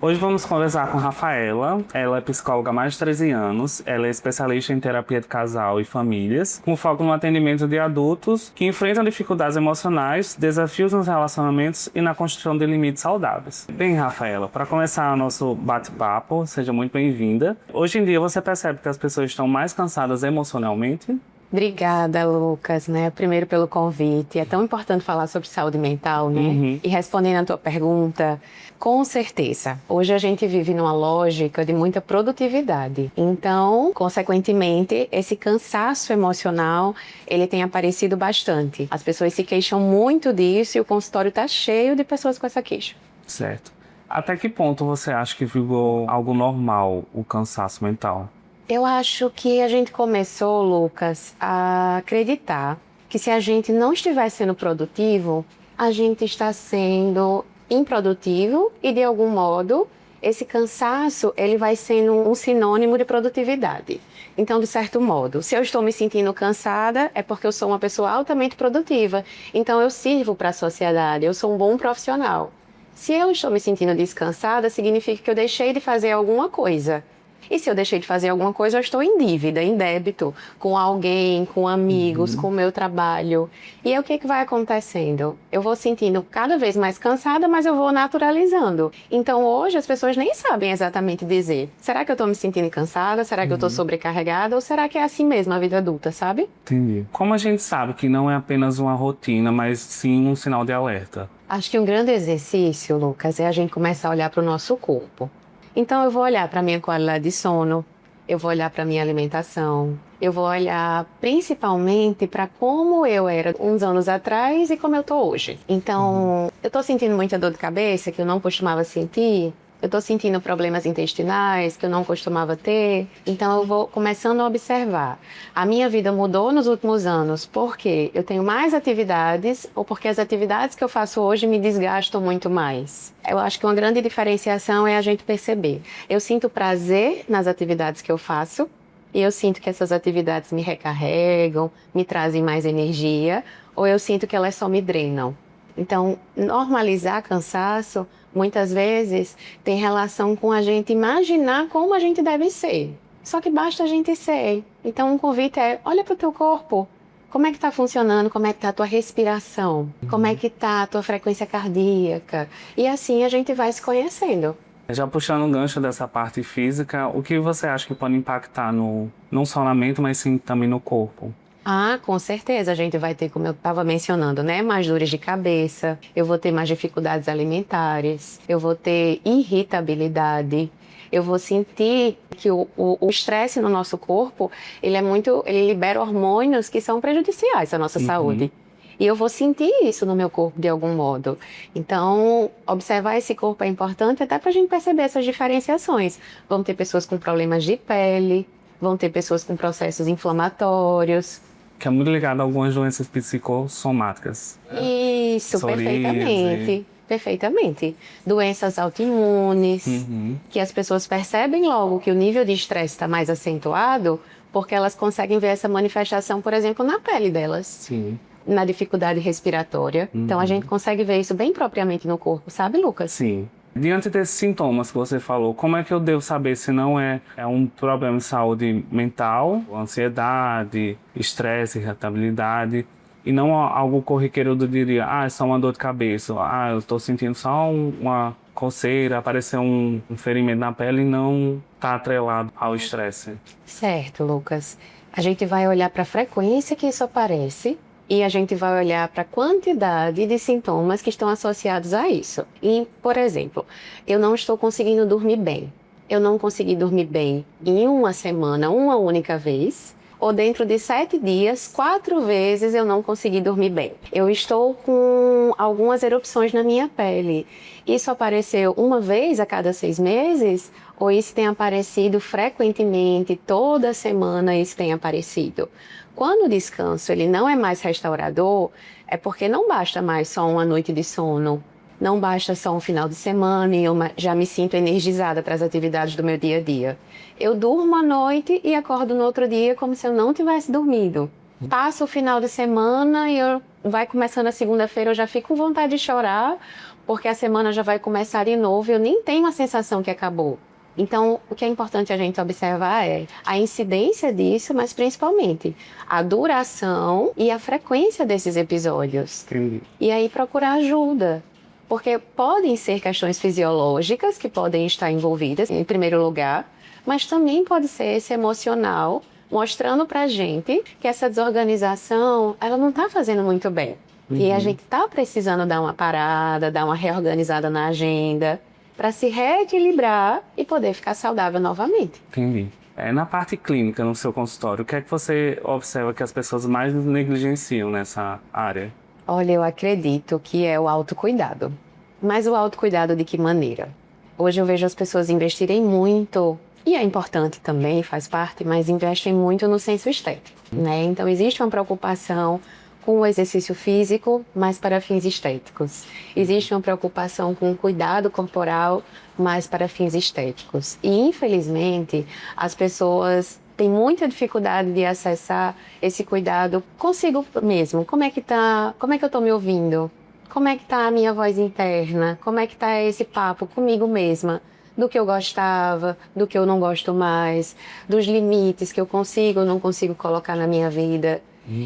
Hoje vamos conversar com Rafaela. Ela é psicóloga há mais de 13 anos. Ela é especialista em terapia de casal e famílias, com foco no atendimento de adultos que enfrentam dificuldades emocionais, desafios nos relacionamentos e na construção de limites saudáveis. Bem, Rafaela, para começar o nosso bate-papo, seja muito bem-vinda. Hoje em dia você percebe que as pessoas estão mais cansadas emocionalmente? Obrigada, Lucas, primeiro pelo convite. É tão importante falar sobre saúde mental, Uhum. E respondendo a tua pergunta, com certeza. Hoje a gente vive numa lógica de muita produtividade. Então, consequentemente, esse cansaço emocional, ele tem aparecido bastante. As pessoas se queixam muito disso e o consultório está cheio de pessoas com essa queixa. Certo. Até que ponto você acha que virou algo normal o cansaço mental? Eu acho que a gente começou, Lucas, a acreditar que se a gente não estiver sendo produtivo, a gente está sendo improdutivo e, de algum modo, esse cansaço ele vai sendo um sinônimo de produtividade. Então, de certo modo, se eu estou me sentindo cansada, é porque eu sou uma pessoa altamente produtiva. Então, eu sirvo para a sociedade, eu sou um bom profissional. Se eu estou me sentindo descansada, significa que eu deixei de fazer alguma coisa. E se eu deixei de fazer alguma coisa, eu estou em dívida, em débito, com alguém, com amigos, com o meu trabalho. E aí o que vai acontecendo? Eu vou sentindo cada vez mais cansada, mas eu vou naturalizando. Então hoje as pessoas nem sabem exatamente dizer, será que eu estou me sentindo cansada? Será que eu estou sobrecarregada? Ou será que é assim mesmo a vida adulta, sabe? Entendi. Como a gente sabe que não é apenas uma rotina, mas sim um sinal de alerta? Acho que um grande exercício, Lucas, é a gente começar a olhar para o nosso corpo. Então eu vou olhar para a minha qualidade de sono, eu vou olhar para a minha alimentação, eu vou olhar principalmente para como eu era uns anos atrás e como eu estou hoje. Então, eu estou sentindo muita dor de cabeça que eu não costumava sentir. Eu estou sentindo problemas intestinais que eu não costumava ter. Então, eu vou começando a observar. A minha vida mudou nos últimos anos porque eu tenho mais atividades ou porque as atividades que eu faço hoje me desgastam muito mais. Eu acho que uma grande diferenciação é a gente perceber. Eu sinto prazer nas atividades que eu faço e eu sinto que essas atividades me recarregam, me trazem mais energia, ou eu sinto que elas só me drenam. Então, normalizar cansaço, muitas vezes, tem relação com a gente imaginar como a gente deve ser. Só que basta a gente ser. Então, um convite é, olha para o teu corpo. Como é que está funcionando? Como é que está a tua respiração? Como é que está a tua frequência cardíaca? E assim a gente vai se conhecendo. Já puxando o gancho dessa parte física, o que você acha que pode impactar não só na mente, mas sim também no corpo? Ah, com certeza, a gente vai ter, como eu estava mencionando, mais dores de cabeça, eu vou ter mais dificuldades alimentares, eu vou ter irritabilidade, eu vou sentir que o estresse no nosso corpo, ele libera hormônios que são prejudiciais à nossa saúde. E eu vou sentir isso no meu corpo de algum modo. Então, observar esse corpo é importante até para a gente perceber essas diferenciações. Vão ter pessoas com problemas de pele, vão ter pessoas com processos inflamatórios. Que é muito ligado a algumas doenças psicossomáticas. Isso, Psoríase. perfeitamente. Perfeitamente. Doenças autoimunes, que as pessoas percebem logo que o nível de estresse está mais acentuado, porque elas conseguem ver essa manifestação, por exemplo, na pele delas. Sim. Na dificuldade respiratória. Então a gente consegue ver isso bem propriamente no corpo, sabe, Lucas? Sim. Diante desses sintomas que você falou, como é que eu devo saber se não é um problema de saúde mental, ansiedade, estresse, irritabilidade, e não algo corriqueiro do diria, é só uma dor de cabeça, eu estou sentindo só uma coceira, apareceu um ferimento na pele e não está atrelado ao estresse? Certo, Lucas. A gente vai olhar para a frequência que isso aparece e a gente vai olhar para a quantidade de sintomas que estão associados a isso. E, por exemplo, eu não estou conseguindo dormir bem. Eu não consegui dormir bem em uma semana, uma única vez. Ou dentro de 7 dias, 4 vezes eu não consegui dormir bem. Eu estou com algumas erupções na minha pele. Isso apareceu uma vez a cada 6 meses? Ou isso tem aparecido frequentemente, toda semana isso tem aparecido? Quando o descanso ele não é mais restaurador, é porque não basta mais só uma noite de sono. Não basta só um final de semana e eu já me sinto energizada para as atividades do meu dia a dia. Eu durmo à noite e acordo no outro dia como se eu não tivesse dormido. Passa o final de semana e vai começando a segunda-feira, eu já fico com vontade de chorar porque a semana já vai começar de novo e eu nem tenho a sensação que acabou. Então, o que é importante a gente observar é a incidência disso, mas principalmente a duração e a frequência desses episódios. Entendi. E aí procurar ajuda, porque podem ser questões fisiológicas que podem estar envolvidas, em primeiro lugar, mas também pode ser esse emocional, mostrando pra gente que essa desorganização, ela não tá fazendo muito bem. E a gente tá precisando dar uma parada, dar uma reorganizada na agenda, para se reequilibrar e poder ficar saudável novamente. Entendi. Na parte clínica, no seu consultório, o que é que você observa que as pessoas mais negligenciam nessa área? Olha, eu acredito que é o autocuidado. Mas o autocuidado de que maneira? Hoje eu vejo as pessoas investirem muito, e é importante também, faz parte, mas investem muito no senso estético, né? Então existe uma preocupação com o exercício físico, mas para fins estéticos. Existe uma preocupação com o cuidado corporal, mas para fins estéticos. E, infelizmente, as pessoas têm muita dificuldade de acessar esse cuidado consigo mesmo. Como é que tá? Como é que eu estou me ouvindo? Como é que está a minha voz interna? Como é que está esse papo comigo mesma? Do que eu gostava, do que eu não gosto mais, dos limites que eu consigo ou não consigo colocar na minha vida.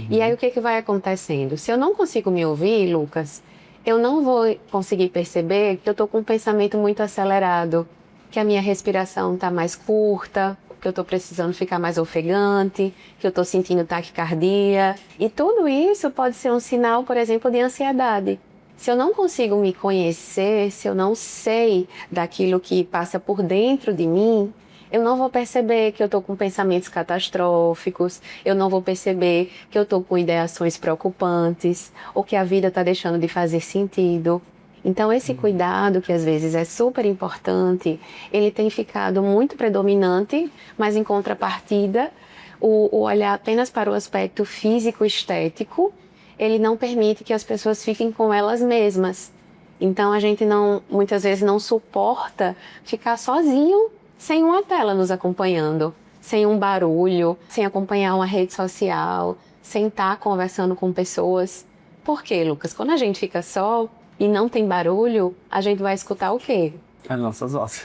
E aí o que vai acontecendo? Se eu não consigo me ouvir, Lucas, eu não vou conseguir perceber que eu estou com um pensamento muito acelerado, que a minha respiração está mais curta, que eu estou precisando ficar mais ofegante, que eu estou sentindo taquicardia. E tudo isso pode ser um sinal, por exemplo, de ansiedade. Se eu não consigo me conhecer, se eu não sei daquilo que passa por dentro de mim, eu não vou perceber que eu estou com pensamentos catastróficos, eu não vou perceber que eu estou com ideações preocupantes, ou que a vida está deixando de fazer sentido. Então, esse cuidado, que às vezes é super importante, ele tem ficado muito predominante, mas em contrapartida, o olhar apenas para o aspecto físico-estético, ele não permite que as pessoas fiquem com elas mesmas. Então, a gente muitas vezes não suporta ficar sozinho, sem uma tela nos acompanhando, sem um barulho, sem acompanhar uma rede social, sem estar conversando com pessoas. Por quê, Lucas? Quando a gente fica só e não tem barulho, a gente vai escutar o quê? As nossas vozes.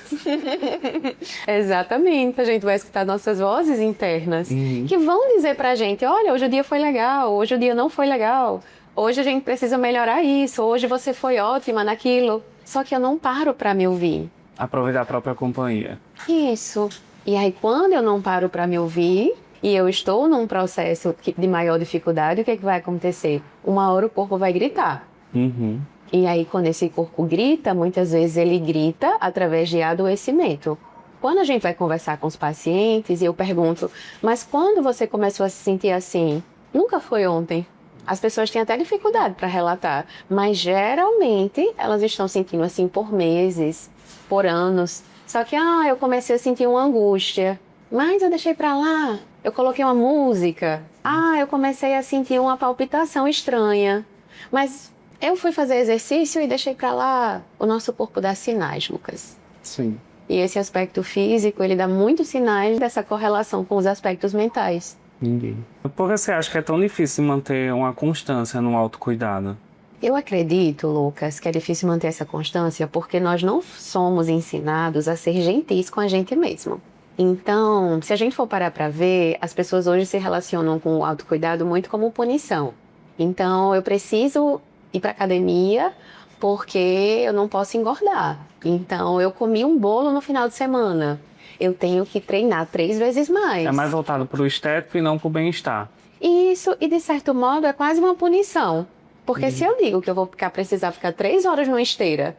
Exatamente, a gente vai escutar nossas vozes internas, que vão dizer pra gente, olha, hoje o dia foi legal, hoje o dia não foi legal, hoje a gente precisa melhorar isso, hoje você foi ótima naquilo. Só que eu não paro pra me ouvir. Aproveitar a própria companhia. Isso. E aí, quando eu não paro para me ouvir e eu estou num processo de maior dificuldade, o que é que vai acontecer? Uma hora o corpo vai gritar. E aí, quando esse corpo grita, muitas vezes ele grita através de adoecimento. Quando a gente vai conversar com os pacientes, eu pergunto, mas quando você começou a se sentir assim? Nunca foi ontem. As pessoas têm até dificuldade para relatar, mas geralmente elas estão sentindo assim por meses, por anos. Só que, eu comecei a sentir uma angústia, mas eu deixei pra lá. Eu coloquei uma música. Eu comecei a sentir uma palpitação estranha. Mas eu fui fazer exercício e deixei pra lá. O nosso corpo dá sinais, Lucas. Sim. E esse aspecto físico, ele dá muitos sinais dessa correlação com os aspectos mentais. Ninguém. Por que você acha que é tão difícil manter uma constância no autocuidado? Eu acredito, Lucas, que é difícil manter essa constância porque nós não somos ensinados a ser gentis com a gente mesmo. Então, se a gente for parar para ver, as pessoas hoje se relacionam com o autocuidado muito como punição. Então, eu preciso ir para academia porque eu não posso engordar. Então, eu comi um bolo no final de semana. Eu tenho que treinar 3 vezes mais. É mais voltado para o estético e não para o bem-estar. Isso, e de certo modo, é quase uma punição. Porque se eu digo que eu vou precisar ficar 3 horas numa esteira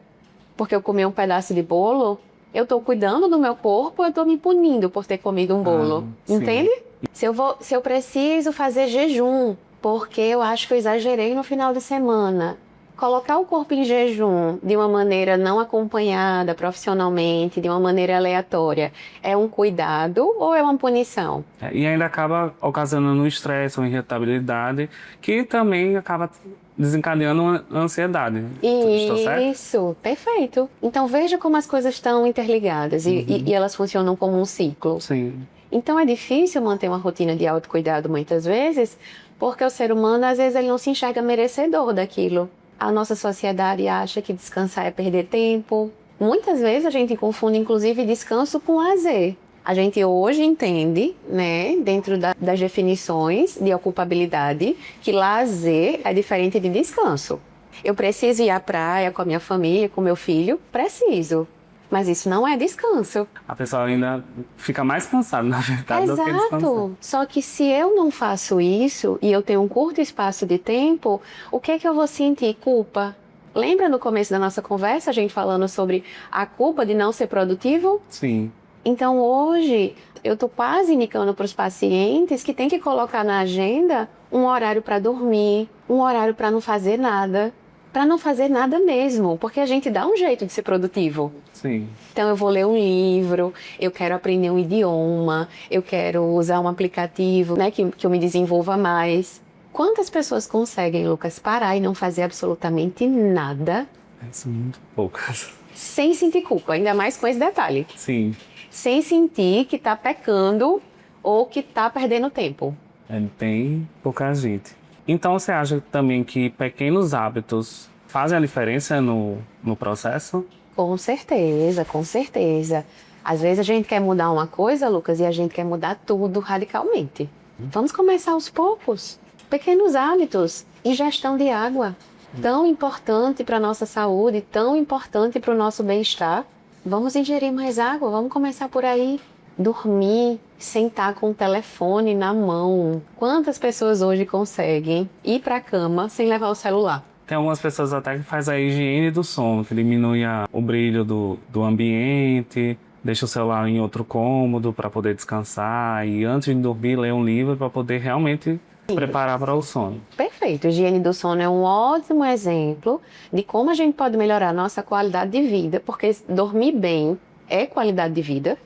porque eu comi um pedaço de bolo, eu estou cuidando do meu corpo, eu estou me punindo por ter comido um bolo. Entende? Se eu preciso fazer jejum porque eu acho que eu exagerei no final de semana, colocar o corpo em jejum de uma maneira não acompanhada profissionalmente, de uma maneira aleatória, é um cuidado ou é uma punição? E ainda acaba ocasionando um estresse, uma irritabilidade, que também acaba desencadeando uma ansiedade. Estou certo? Isso, perfeito. Então veja como as coisas estão interligadas e elas funcionam como um ciclo. Sim. Então é difícil manter uma rotina de autocuidado muitas vezes, porque o ser humano às vezes ele não se enxerga merecedor daquilo. A nossa sociedade acha que descansar é perder tempo. Muitas vezes a gente confunde, inclusive, descanso com lazer. A gente hoje entende, né, dentro das definições de ocupabilidade, que lazer é diferente de descanso. Eu preciso ir à praia com a minha família, com meu filho? Preciso. Mas isso não é descanso. A pessoa ainda fica mais cansada, na verdade, do que descansar. Exato. Só que se eu não faço isso e eu tenho um curto espaço de tempo, o que é que eu vou sentir? Culpa. Lembra no começo da nossa conversa a gente falando sobre a culpa de não ser produtivo? Sim. Então hoje eu estou quase indicando para os pacientes que tem que colocar na agenda um horário para dormir, um horário para não fazer nada. Para não fazer nada mesmo, porque a gente dá um jeito de ser produtivo. Sim. Então eu vou ler um livro, eu quero aprender um idioma, eu quero usar um aplicativo, né, que eu me desenvolva mais. Quantas pessoas conseguem, Lucas, parar e não fazer absolutamente nada? São muito poucas. Sem sentir culpa, ainda mais com esse detalhe. Sim. Sem sentir que está pecando ou que está perdendo tempo. É bem pouca gente. Então você acha também que pequenos hábitos fazem a diferença no processo? Com certeza, com certeza. Às vezes a gente quer mudar uma coisa, Lucas, e a gente quer mudar tudo radicalmente. Vamos começar aos poucos. Pequenos hábitos. Ingestão de água. Tão importante para a nossa saúde, tão importante para o nosso bem-estar. Vamos ingerir mais água, vamos começar por aí. Dormir, sentar com o telefone na mão. Quantas pessoas hoje conseguem ir para a cama sem levar o celular? Tem algumas pessoas até que fazem a higiene do sono, que diminui o brilho do ambiente, deixa o celular em outro cômodo para poder descansar e antes de dormir ler um livro para poder realmente preparar para o sono. Perfeito. Higiene do sono é um ótimo exemplo de como a gente pode melhorar a nossa qualidade de vida, porque dormir bem é qualidade de vida.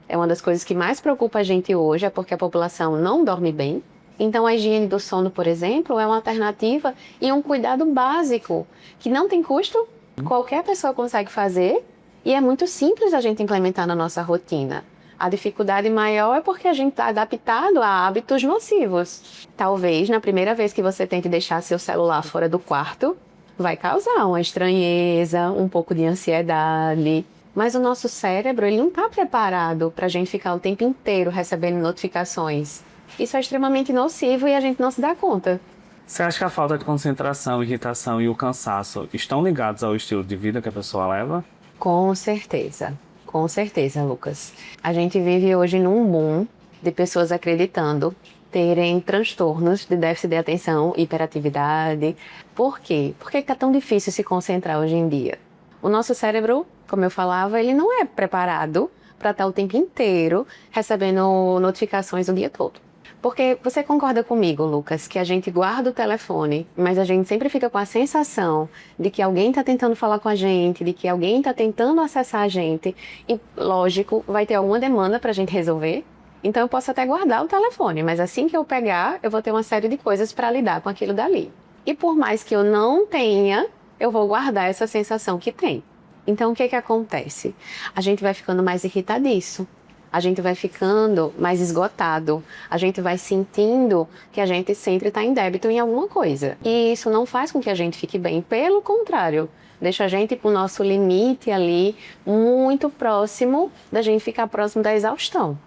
É uma das coisas que mais preocupa a gente hoje, é porque a população não dorme bem. Então, a higiene do sono, por exemplo, é uma alternativa e um cuidado básico, que não tem custo, qualquer pessoa consegue fazer e é muito simples a gente implementar na nossa rotina. A dificuldade maior é porque a gente está adaptado a hábitos nocivos. Talvez, na primeira vez que você tente deixar seu celular fora do quarto, vai causar uma estranheza, um pouco de ansiedade. Mas o nosso cérebro ele não está preparado para a gente ficar o tempo inteiro recebendo notificações. Isso é extremamente nocivo e a gente não se dá conta. Você acha que a falta de concentração, irritação e o cansaço estão ligados ao estilo de vida que a pessoa leva? Com certeza, Lucas. A gente vive hoje num boom de pessoas acreditando terem transtornos de déficit de atenção, hiperatividade. Por quê? Por que está tão difícil se concentrar hoje em dia? O nosso cérebro, como eu falava, ele não é preparado para estar o tempo inteiro recebendo notificações o dia todo. Porque você concorda comigo, Lucas, que a gente guarda o telefone, mas a gente sempre fica com a sensação de que alguém está tentando falar com a gente, de que alguém está tentando acessar a gente. E, lógico, vai ter alguma demanda para a gente resolver. Então eu posso até guardar o telefone, mas assim que eu pegar, eu vou ter uma série de coisas para lidar com aquilo dali. E por mais que eu não tenha, eu vou guardar essa sensação que tem. Então o que acontece? A gente vai ficando mais irritadiço. A gente vai ficando mais esgotado, a gente vai sentindo que a gente sempre está em débito em alguma coisa. E isso não faz com que a gente fique bem, pelo contrário, deixa a gente para o nosso limite ali, muito próximo da gente ficar próximo da exaustão.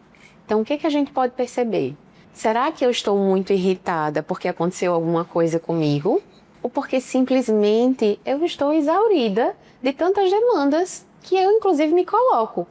Então o que a gente pode perceber? Será que eu estou muito irritada porque aconteceu alguma coisa comigo? Ou porque simplesmente eu estou exaurida de tantas demandas que eu inclusive me coloco?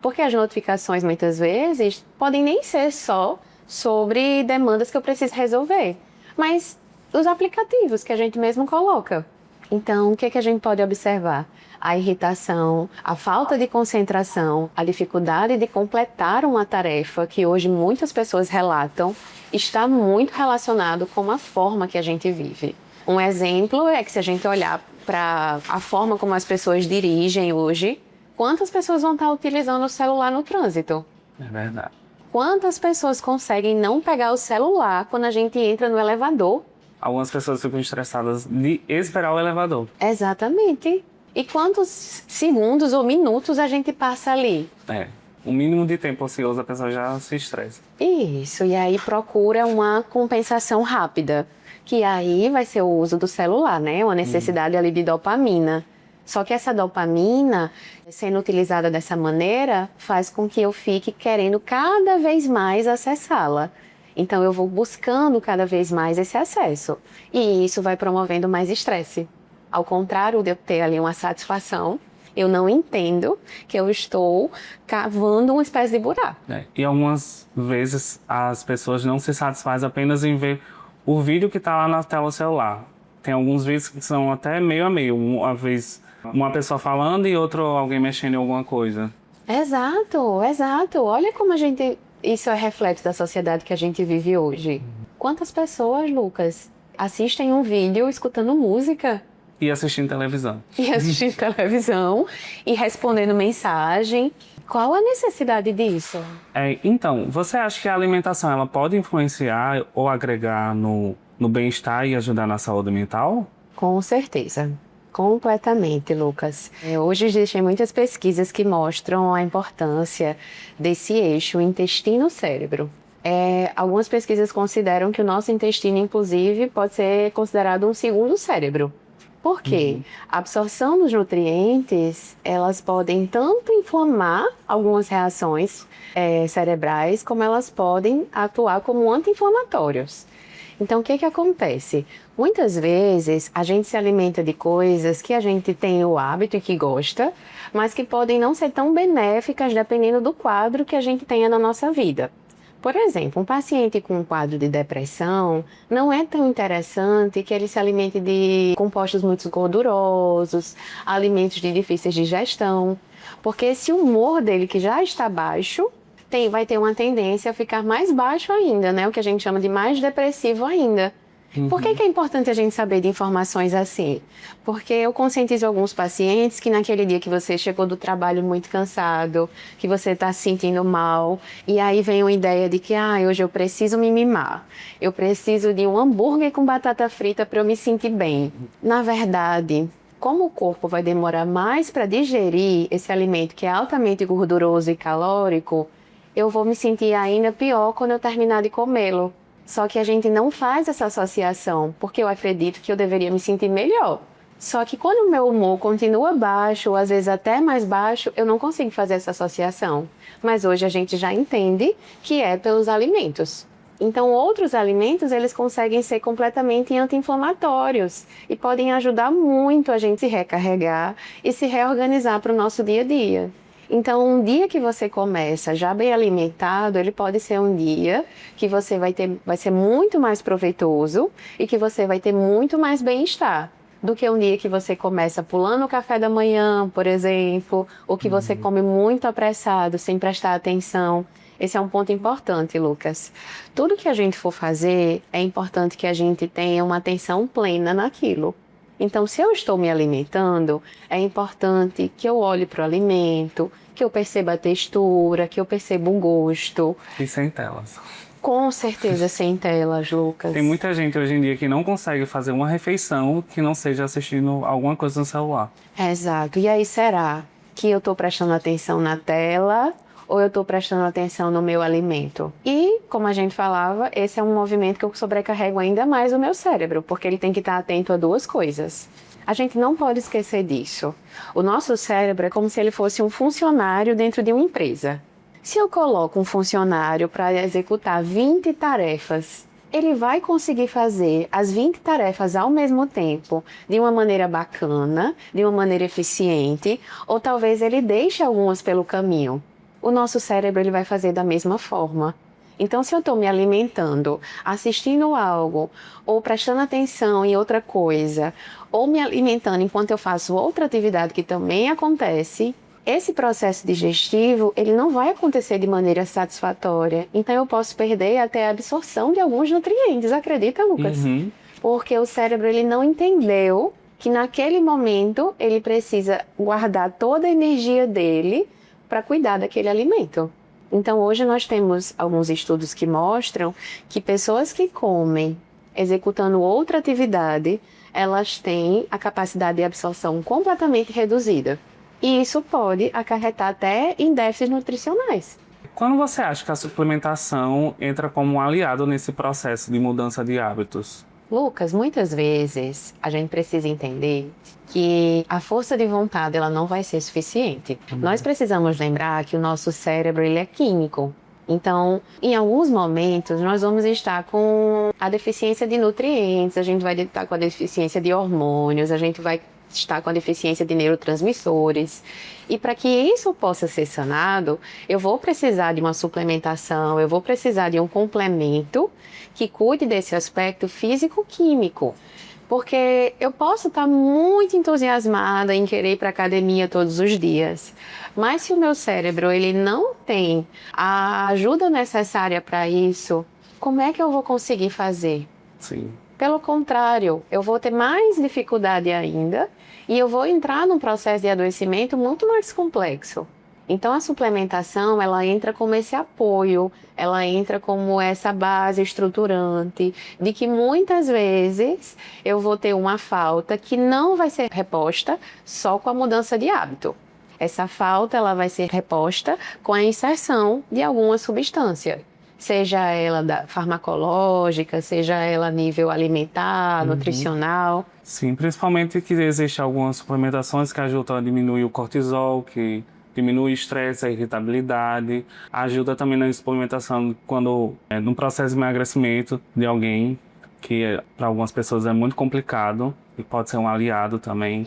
Porque as notificações, muitas vezes, podem nem ser só sobre demandas que eu preciso resolver, mas os aplicativos que a gente mesmo coloca. Então, o que a gente pode observar? A irritação, a falta de concentração, a dificuldade de completar uma tarefa, que hoje muitas pessoas relatam, está muito relacionado com a forma que a gente vive. Um exemplo é que se a gente olhar para a forma como as pessoas dirigem hoje, quantas pessoas vão estar utilizando o celular no trânsito? É verdade. Quantas pessoas conseguem não pegar o celular quando a gente entra no elevador? Algumas pessoas ficam estressadas de esperar o elevador. Exatamente. E quantos segundos ou minutos a gente passa ali? É. o mínimo de tempo ocioso a pessoa já se estressa. Isso, e aí procura uma compensação rápida, que aí vai ser o uso do celular, né? Uma necessidade ali de dopamina. Só que essa dopamina, sendo utilizada dessa maneira, faz com que eu fique querendo cada vez mais acessá-la. Então eu vou buscando cada vez mais esse acesso. E isso vai promovendo mais estresse. Ao contrário de eu ter ali uma satisfação, eu não entendo que eu estou cavando uma espécie de buraco. E algumas vezes as pessoas não se satisfazem apenas em ver o vídeo que está lá na tela do celular. Tem alguns vídeos que são até meio a meio. Uma vez uma pessoa falando e outra alguém mexendo em alguma coisa. Exato, exato. Olha como a gente... Isso é reflexo da sociedade que a gente vive hoje. Quantas pessoas, Lucas, assistem um vídeo escutando música? E assistindo televisão. E assistindo televisão, e respondendo mensagem. Qual a necessidade disso? Então, você acha que a alimentação ela pode influenciar ou agregar no bem-estar e ajudar na saúde mental? Com certeza. Completamente, Lucas. Hoje existem muitas pesquisas que mostram a importância desse eixo intestino-cérebro. Algumas pesquisas consideram que o nosso intestino, inclusive, pode ser considerado um segundo cérebro. Por quê? A absorção dos nutrientes, elas podem tanto inflamar algumas reações cerebrais, como elas podem atuar como anti-inflamatórios. Então, o que acontece? Muitas vezes, a gente se alimenta de coisas que a gente tem o hábito e que gosta, mas que podem não ser tão benéficas dependendo do quadro que a gente tenha na nossa vida. Por exemplo, um paciente com um quadro de depressão, não é tão interessante que ele se alimente de compostos muito gordurosos, alimentos de difíceis de digestão, porque esse humor dele que já está baixo, vai ter uma tendência a ficar mais baixo ainda, né? O que a gente chama de mais depressivo ainda. Por que é importante a gente saber de informações assim? Porque eu conscientizo alguns pacientes que naquele dia que você chegou do trabalho muito cansado, que você está se sentindo mal, e aí vem uma ideia de que hoje eu preciso me mimar, eu preciso de um hambúrguer com batata frita para eu me sentir bem. Na verdade, como o corpo vai demorar mais para digerir esse alimento que é altamente gorduroso e calórico, eu vou me sentir ainda pior quando eu terminar de comê-lo. Só que a gente não faz essa associação, porque eu acredito que eu deveria me sentir melhor. Só que quando o meu humor continua baixo, ou às vezes até mais baixo, eu não consigo fazer essa associação. Mas hoje a gente já entende que é pelos alimentos. Então, outros alimentos, eles conseguem ser completamente anti-inflamatórios e podem ajudar muito a gente se recarregar e se reorganizar para o nosso dia a dia. Então, um dia que você começa já bem alimentado, ele pode ser um dia que você vai ser muito mais proveitoso e que você vai ter muito mais bem-estar do que um dia que você começa pulando o café da manhã, por exemplo, ou que você come muito apressado, sem prestar atenção. Esse é um ponto importante, Lucas. Tudo que a gente for fazer, é importante que a gente tenha uma atenção plena naquilo. Então, se eu estou me alimentando, é importante que eu olhe para o alimento, que eu perceba a textura, que eu perceba o gosto. E sem telas. Com certeza sem telas, Lucas. Tem muita gente hoje em dia que não consegue fazer uma refeição que não seja assistindo alguma coisa no celular. Exato. E aí, será que eu estou prestando atenção na tela ou eu estou prestando atenção no meu alimento? E, como a gente falava, esse é um movimento que eu sobrecarrego ainda mais o meu cérebro, porque ele tem que estar atento a duas coisas. A gente não pode esquecer disso. O nosso cérebro é como se ele fosse um funcionário dentro de uma empresa. Se eu coloco um funcionário para executar 20 tarefas, ele vai conseguir fazer as 20 tarefas ao mesmo tempo, de uma maneira bacana, de uma maneira eficiente, ou talvez ele deixe algumas pelo caminho. O nosso cérebro ele vai fazer da mesma forma. Então, se eu estou me alimentando, assistindo algo, ou prestando atenção em outra coisa, ou me alimentando enquanto eu faço outra atividade que também acontece, esse processo digestivo, ele não vai acontecer de maneira satisfatória. Então, eu posso perder até a absorção de alguns nutrientes, acredita, Lucas? Porque o cérebro ele não entendeu que naquele momento ele precisa guardar toda a energia dele para cuidar daquele alimento. Então, hoje nós temos alguns estudos que mostram que pessoas que comem executando outra atividade, elas têm a capacidade de absorção completamente reduzida. E isso pode acarretar até em déficits nutricionais. Quando você acha que a suplementação entra como um aliado nesse processo de mudança de hábitos? Lucas, muitas vezes a gente precisa entender que a força de vontade ela não vai ser suficiente. Nós precisamos lembrar que o nosso cérebro ele é químico. Então, em alguns momentos, nós vamos estar com a deficiência de nutrientes, a gente vai estar com a deficiência de hormônios, a gente vai estar com a deficiência de neurotransmissores. E para que isso possa ser sanado, eu vou precisar de uma suplementação, eu vou precisar de um complemento que cuide desse aspecto físico-químico. Porque eu posso estar muito entusiasmada em querer ir para a academia todos os dias, mas se o meu cérebro ele não tem a ajuda necessária para isso, como é que eu vou conseguir fazer? Sim. Pelo contrário, eu vou ter mais dificuldade ainda e eu vou entrar num processo de adoecimento muito mais complexo. Então a suplementação, ela entra como esse apoio, ela entra como essa base estruturante de que muitas vezes eu vou ter uma falta que não vai ser reposta só com a mudança de hábito. Essa falta ela vai ser reposta com a inserção de alguma substância, seja ela farmacológica, seja ela a nível alimentar, nutricional. Sim, principalmente que existem algumas suplementações que ajudam a diminuir o cortisol, que diminui o estresse, a irritabilidade, ajuda também na suplementação quando no processo de emagrecimento de alguém, que para algumas pessoas é muito complicado e pode ser um aliado também.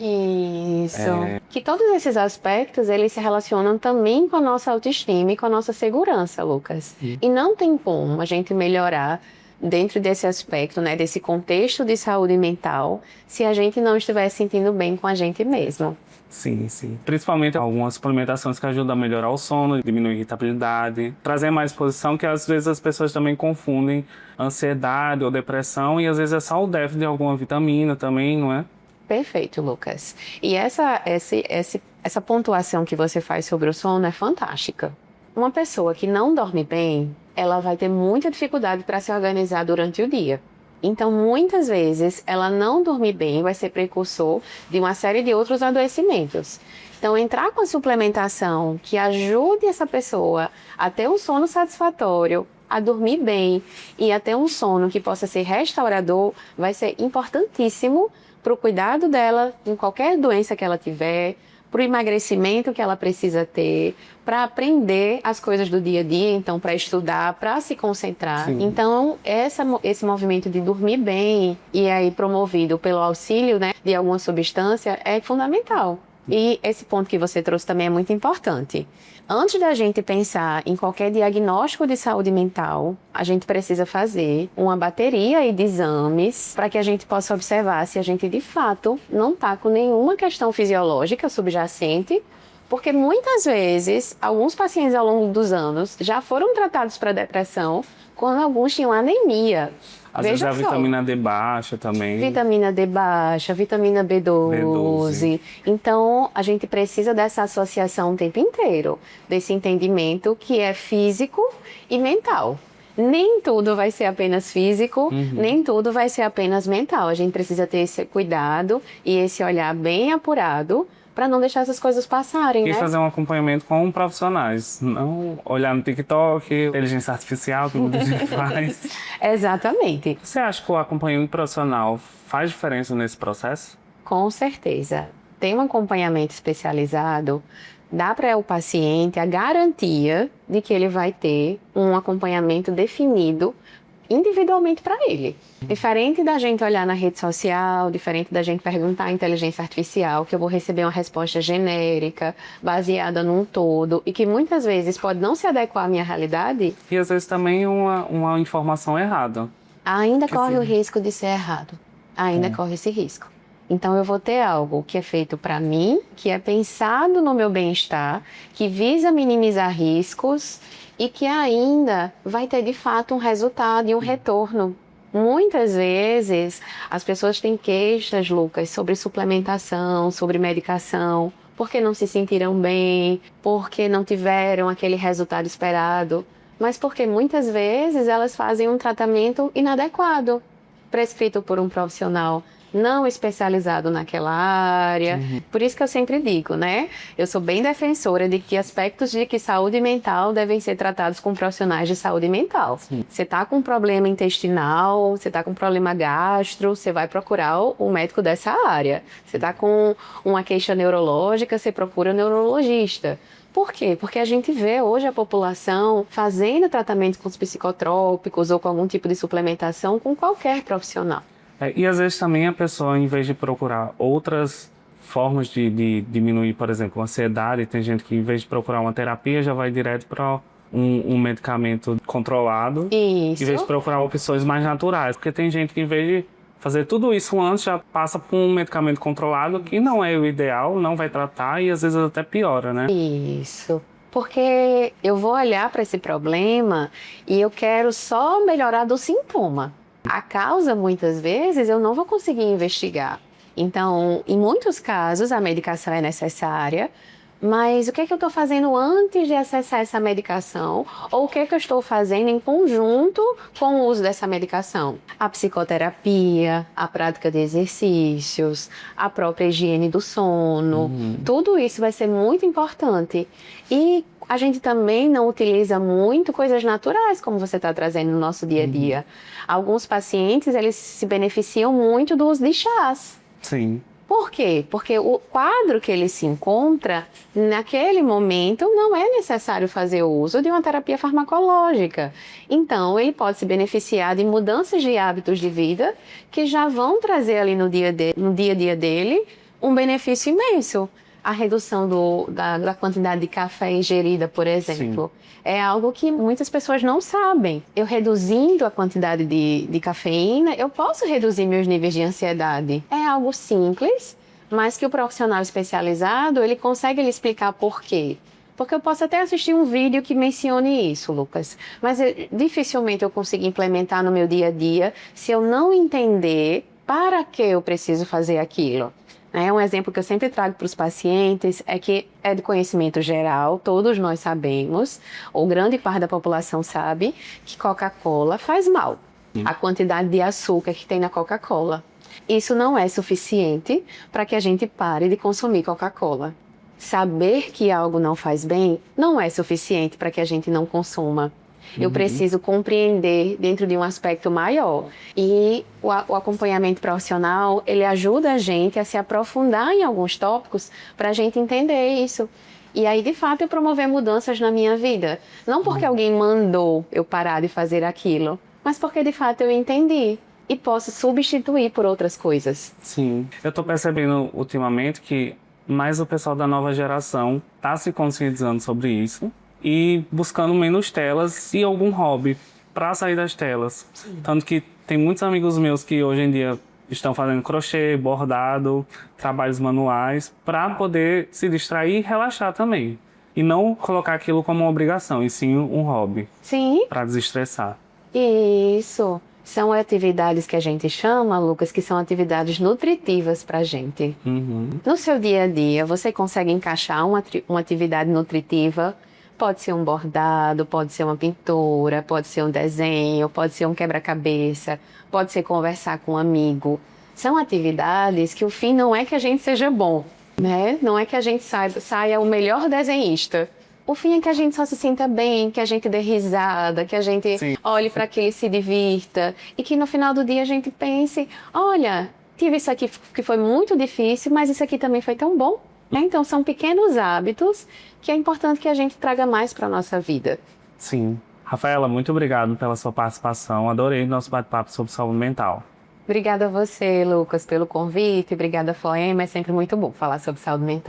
Isso. Que todos esses aspectos, eles se relacionam também com a nossa autoestima e com a nossa segurança, Lucas. E não tem como a gente melhorar dentro desse aspecto, né, desse contexto de saúde mental, se a gente não estiver se sentindo bem com a gente mesmo. Sim, sim. Principalmente algumas suplementações que ajudam a melhorar o sono, diminuir a irritabilidade, trazer mais disposição, que às vezes as pessoas também confundem ansiedade ou depressão e às vezes é só o déficit de alguma vitamina também, não é? Perfeito, Lucas. E essa pontuação que você faz sobre o sono é fantástica. Uma pessoa que não dorme bem, ela vai ter muita dificuldade para se organizar durante o dia. Então, muitas vezes, ela não dormir bem vai ser precursor de uma série de outros adoecimentos. Então, entrar com a suplementação que ajude essa pessoa a ter um sono satisfatório, a dormir bem e a ter um sono que possa ser restaurador, vai ser importantíssimo para o cuidado dela em qualquer doença que ela tiver, para o emagrecimento que ela precisa ter, para aprender as coisas do dia a dia, então para estudar, para se concentrar. Sim. Então esse movimento de dormir bem e aí promovido pelo auxílio, né, de alguma substância é fundamental. E esse ponto que você trouxe também é muito importante. Antes da gente pensar em qualquer diagnóstico de saúde mental, a gente precisa fazer uma bateria de exames para que a gente possa observar se a gente de fato não está com nenhuma questão fisiológica subjacente, porque muitas vezes alguns pacientes ao longo dos anos já foram tratados para depressão quando alguns tinham anemia. Às vezes a vitamina D baixa também. Vitamina D baixa, vitamina B12. Então, a gente precisa dessa associação o tempo inteiro, desse entendimento que é físico e mental. Nem tudo vai ser apenas físico, nem tudo vai ser apenas mental. A gente precisa ter esse cuidado e esse olhar bem apurado para não deixar essas coisas passarem, E né? fazer um acompanhamento com profissionais, não olhar no TikTok, inteligência artificial, que muita gente faz. Exatamente. Você acha que o acompanhamento profissional faz diferença nesse processo? Com certeza. Tem um acompanhamento especializado, dá para o paciente a garantia de que ele vai ter um acompanhamento definido individualmente para ele. Diferente da gente olhar na rede social, diferente da gente perguntar à inteligência artificial, que eu vou receber uma resposta genérica, baseada num todo, e que muitas vezes pode não se adequar à minha realidade. E às vezes também uma informação errada. Ainda corre o risco de ser errado. Ainda corre esse risco. Então eu vou ter algo que é feito para mim, que é pensado no meu bem-estar, que visa minimizar riscos e que ainda vai ter de fato um resultado e um retorno. Muitas vezes as pessoas têm queixas, Lucas, sobre suplementação, sobre medicação, porque não se sentiram bem, porque não tiveram aquele resultado esperado, mas porque muitas vezes elas fazem um tratamento inadequado, prescrito por um profissional não especializado naquela área. Por isso que eu sempre digo, né? Eu sou bem defensora de que aspectos de que saúde mental devem ser tratados com profissionais de saúde mental. Você está com um problema intestinal, você está com um problema gastro, você vai procurar o médico dessa área. Você está com uma queixa neurológica, você procura o neurologista. Por quê? Porque a gente vê hoje a população fazendo tratamento com os psicotrópicos ou com algum tipo de suplementação com qualquer profissional. E às vezes também a pessoa, em vez de procurar outras formas de diminuir, por exemplo, a ansiedade, tem gente que em vez de procurar uma terapia já vai direto para um medicamento controlado, Isso. em vez de procurar opções mais naturais. Porque tem gente que em vez de fazer tudo isso antes, já passa por um medicamento controlado que não é o ideal, não vai tratar e às vezes até piora, né? Isso. Porque eu vou olhar para esse problema e eu quero só melhorar do sintoma. A causa, muitas vezes, eu não vou conseguir investigar. Então, em muitos casos, a medicação é necessária, mas o que é que eu estou fazendo antes de acessar essa medicação? Ou o que é que eu estou fazendo em conjunto com o uso dessa medicação? A psicoterapia, a prática de exercícios, a própria higiene do sono, tudo isso vai ser muito importante. E a gente também não utiliza muito coisas naturais, como você está trazendo no nosso dia a dia. Alguns pacientes, eles se beneficiam muito do uso de chás. Sim. Por quê? Porque o quadro que ele se encontra, naquele momento, não é necessário fazer o uso de uma terapia farmacológica. Então, ele pode se beneficiar de mudanças de hábitos de vida que já vão trazer ali no dia a dia dele um benefício imenso. A redução da quantidade de café ingerida, por exemplo, é algo que muitas pessoas não sabem. Eu reduzindo a quantidade de cafeína, eu posso reduzir meus níveis de ansiedade. É algo simples, mas que o profissional especializado, ele consegue lhe explicar por quê. Porque eu posso até assistir um vídeo que mencione isso, Lucas, mas dificilmente eu consigo implementar no meu dia a dia se eu não entender para que eu preciso fazer aquilo. Um exemplo que eu sempre trago para os pacientes é que é de conhecimento geral, todos nós sabemos, ou grande parte da população sabe, que Coca-Cola faz mal. A quantidade de açúcar que tem na Coca-Cola. Isso não é suficiente para que a gente pare de consumir Coca-Cola. Saber que algo não faz bem não é suficiente para que a gente não consuma. Eu preciso compreender dentro de um aspecto maior. E o acompanhamento profissional, ele ajuda a gente a se aprofundar em alguns tópicos para a gente entender isso. E aí, de fato, eu promover mudanças na minha vida. Não porque alguém mandou eu parar de fazer aquilo, mas porque, de fato, eu entendi. E posso substituir por outras coisas. Sim. Eu estou percebendo ultimamente que mais o pessoal da nova geração está se conscientizando sobre isso. E buscando menos telas e algum hobby para sair das telas. Tanto que tem muitos amigos meus que hoje em dia estão fazendo crochê, bordado, trabalhos manuais, para poder se distrair e relaxar também. E não colocar aquilo como uma obrigação, e sim um hobby. Sim. Para desestressar. Isso. São atividades que a gente chama, Lucas, que são atividades nutritivas para a gente. No seu dia a dia, você consegue encaixar uma atividade nutritiva. Pode ser um bordado, pode ser uma pintura, pode ser um desenho, pode ser um quebra-cabeça, pode ser conversar com um amigo. São atividades que o fim não é que a gente seja bom, né? Não é que a gente saia o melhor desenhista. O fim é que a gente só se sinta bem, que a gente dê risada, que a gente olhe para aquilo e se divirta. E que no final do dia a gente pense, olha, tive isso aqui que foi muito difícil, mas isso aqui também foi tão bom. Então, são pequenos hábitos que é importante que a gente traga mais para a nossa vida. Sim. Rafaela, muito obrigado pela sua participação. Adorei nosso bate-papo sobre saúde mental. Obrigada a você, Lucas, pelo convite. Obrigada, Floema. É sempre muito bom falar sobre saúde mental.